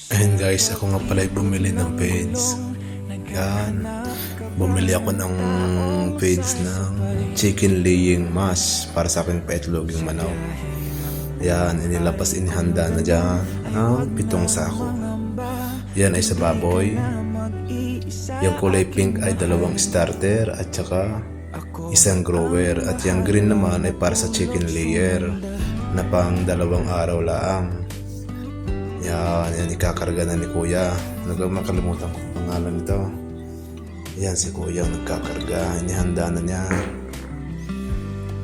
Ayun guys, ako nga pala ay bumili ng page. Yan. Bumili ako ng page ng chicken laying mash para sa aking paitlog yung manok. Yan, inilabas inihanda na dyan ng 7 sako. Yan ay sa baboy. Yung kulay pink ay 2 starter at saka 1 grower. At yung green naman ay para sa chicken layer na pang 2 araw lang. Yan, ikakarga na ni Kuya. Makalimutan ko pangalan nito. Yan, si Kuya ang nagkakarga. Inihanda na niya.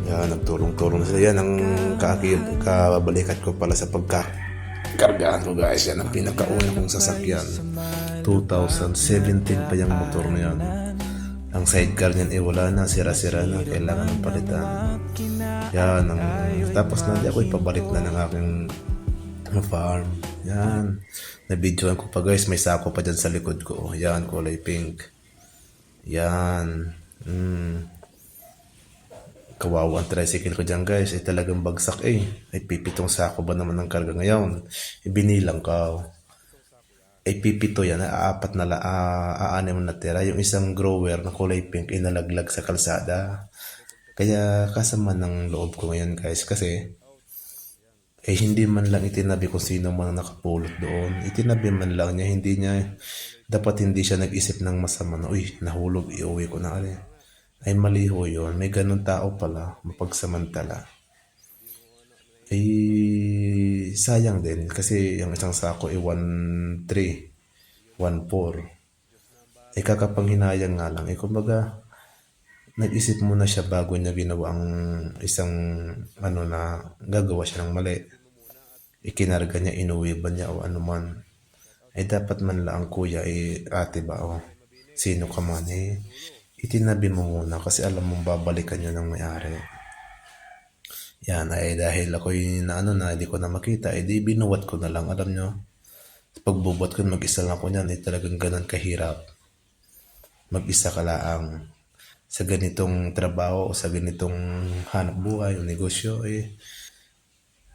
Yan, nagturong-turong na sila. Yan ang kabalikat ko pala sa pagkakargaan ko guys. Yan ang pinakauna kong sasakyan. 2017 pa yung motor na yan. Ang sidecar niyan wala na, sira-sira na. Kailangan ng palitan. Yan, tapos na di ako ipabalik na ng aking farm. Yan. Na-videoan ko pa guys. May sako pa dyan sa likod ko. Yan, kulay pink. Yan. Kawawa ang tricycle ko dyan guys. Ay talagang bagsak eh. Ay 7 sako ba naman ang karga ngayon? Ibinilang ko. Ay 7 yan. Apat na aanim na tira. Yung isang grower na kulay pink inalaglag sa kalsada. Kaya kasama ng loob ko ngayon guys. Kasi hindi man lang itinabi kung sino man nakapulot doon. Itinabi man lang niya, hindi siya nag-isip ng masama na, uy, nahulog, iuwi ko na ay mali ho yun. May ganun tao pala, mapagsamantala. Sayang din, kasi yung isang sako ay 1.3, 1.4. Kakapanghinayang nga lang. Kumbaga, nag-isip muna siya bago niya ginawa ang isang na gagawa siya ng mali. Ikinarga niya, inuwi ba niya o ano man. Ay dapat man lang ang kuya ate ba o sino ka man itinabi mo muna kasi alam mong babalikan yun ng may-ari. Yan ay dahil ako na hindi ko na makita, di binuwat ko na lang. Alam nyo, pagbubuhat ko mag-isa lang ko niyan, talagang ganun kahirap. Mag-isa ka lang sa ganitong trabaho o sa ganitong hanap buhay o negosyo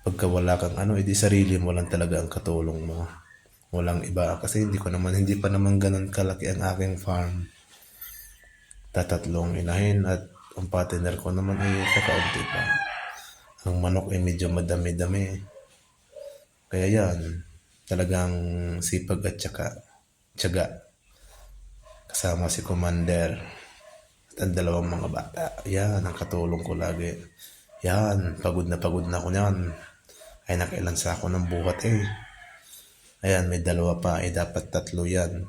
pagka wala kang edi sarili mo lang talaga ang katulong mo. Walang iba kasi hindi pa naman ganun kalaki ang aking farm. 3 inahin at ang partner ko naman ay kakaunti pa. Ang manok ay medyo madami-dami. Kaya yan, talagang sipag at tiyaga. Kasama si Commander at ang 2 mga bata. Yan, ang katulong ko lagi. Yan, pagod na ako niyan. Ay nakailan sa ako ng buhat Ayan, may 2 pa. Dapat 3 yan.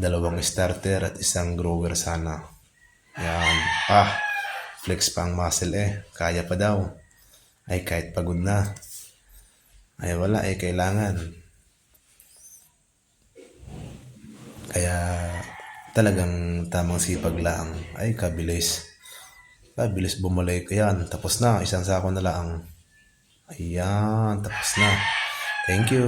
2 starter at 1 grower sana. Yan. Flex pa ang muscle Kaya pa daw. Ay kahit pagod na. Ay wala kailangan. Kaya talagang tamang sipag lang. Ay kabilis. Kabilis bumalik. Ayan, tapos na. 1 sako na lang. Ayan, tapos na. Thank you.